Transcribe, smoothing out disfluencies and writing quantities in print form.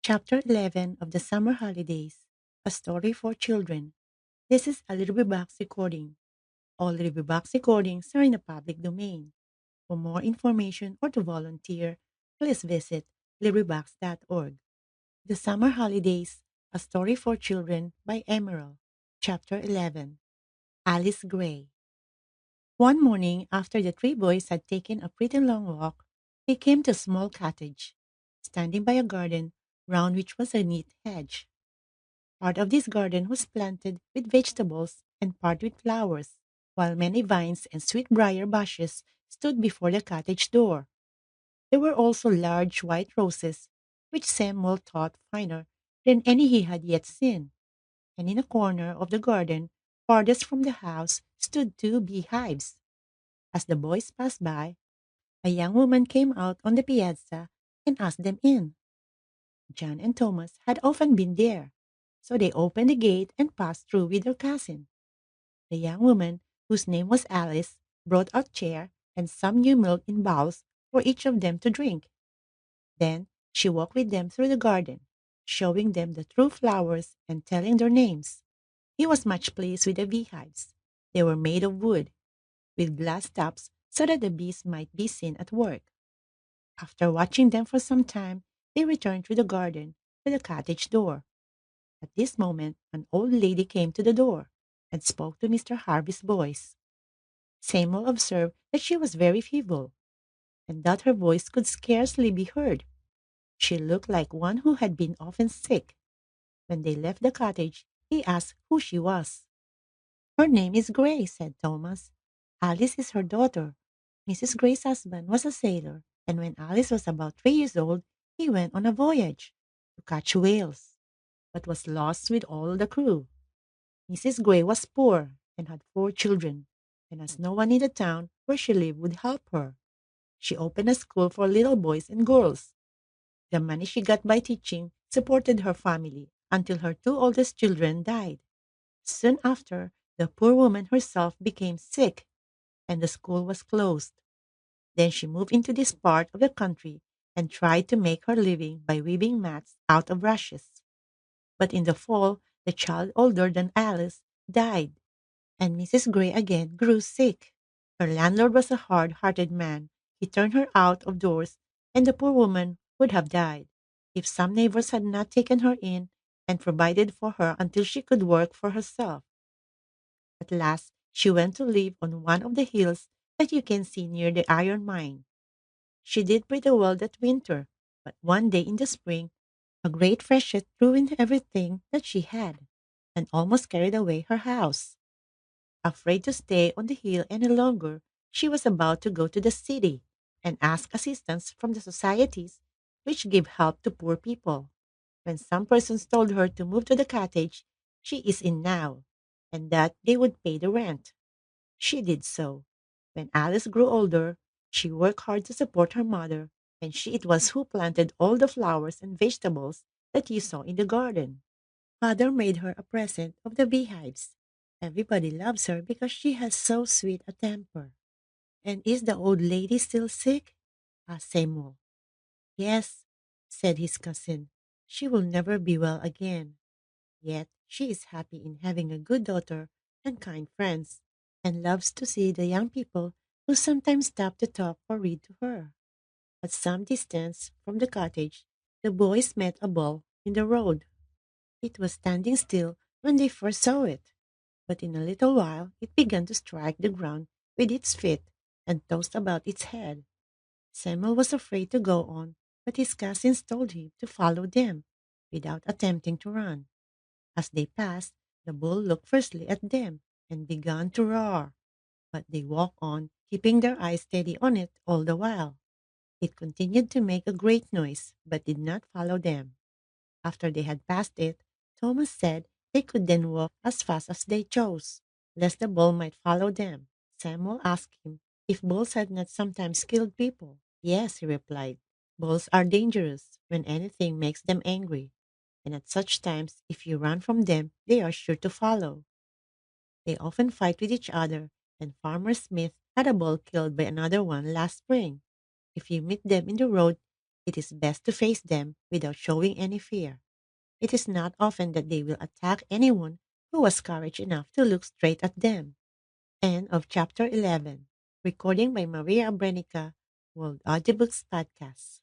Chapter 11 of the Summer Holidays, A Story for Children. This is a Little Box recording. All Little Box recordings are in the public domain. For more information or to volunteer, please visit littlebucks.org. The Summer Holidays, A Story for Children by Amerel. Chapter 11. Alice Gray. One morning, after the three boys had taken a pretty long walk, they came to a small cottage, standing by a garden round which was a neat hedge. Part of this garden was planted with vegetables and part with flowers, while many vines and sweetbrier bushes stood before the cottage door. There were also large white roses, which Samuel thought finer than any he had yet seen, and in a corner of the garden, farthest from the house, stood two beehives. As the boys passed by, a young woman came out on the piazza and asked them in. John and Thomas had often been there, so they opened the gate and passed through with their cousin. The young woman, whose name was Alice, brought out chair and some new milk in bowls for each of them to drink. Then she walked with them through the garden, showing them the true flowers and telling their names. He was much pleased with the beehives. They were made of wood, with glass tops so that the bees might be seen at work. After watching them for some time, they returned through the garden to the cottage door. At this moment, an old lady came to the door and spoke to Mr. Harvey's boys. Samuel observed that she was very feeble and that her voice could scarcely be heard. She looked like one who had been often sick. When they left the cottage, he asked who she was. Her name is Gray, said Thomas. Alice is her daughter. Mrs. Gray's husband was a sailor, and when Alice was about 3 years old, he went on a voyage to catch whales, but was lost with all the crew. Mrs. Gray was poor and had 4 children, and as no one in the town where she lived would help her, she opened a school for little boys and girls. The money she got by teaching supported her family until her two oldest children died. Soon after, the poor woman herself became sick, and the school was closed. Then she moved into this part of the country and tried to make her living by weaving mats out of rushes. But in the fall, the child older than Alice died, and Mrs. Gray again grew sick. Her landlord was a hard hearted man. He turned her out of doors, and the poor woman would have died if some neighbors had not taken her in and provided for her until she could work for herself. At last, she went to live on one of the hills that you can see near the iron mine. She did pretty well that winter, but one day in the spring, a great freshet ruined everything that she had and almost carried away her house. Afraid to stay on the hill any longer, she was about to go to the city and ask assistance from the societies which give help to poor people. When some persons told her to move to the cottage she is in now, and that they would pay the rent. She did so. When Alice grew older, she worked hard to support her mother, and she it was who planted all the flowers and vegetables that you saw in the garden. Father made her a present of the beehives. Everybody loves her because she has so sweet a temper. And is the old lady still sick? Asked Samuel. Yes, said his cousin. She will never be well again. Yet she is happy in having a good daughter and kind friends, and loves to see the young people who sometimes stop to talk or read to her. At some distance from the cottage, the boys met a bull in the road. It was standing still when they first saw it, but in a little while it began to strike the ground with its feet and tossed about its head. Samuel was afraid to go on, but his cousins told him to follow them without attempting to run. As they passed, the bull looked firstly at them and began to roar, but they walked on, keeping their eyes steady on it all the while. It continued to make a great noise, but did not follow them. After they had passed it, Thomas said they could then walk as fast as they chose, lest the bull might follow them. Samuel asked him if bulls had not sometimes killed people. Yes, he replied. Bulls are dangerous when anything makes them angry, and at such times, if you run from them, they are sure to follow. They often fight with each other, and Farmer Smith had a bull killed by another one last spring. If you meet them in the road, It is best to face them without showing any fear. It is not often that they will attack anyone who has courage enough to look straight at them. End of chapter 11. Recording by Maria Abrenica, World Audiobooks Podcast.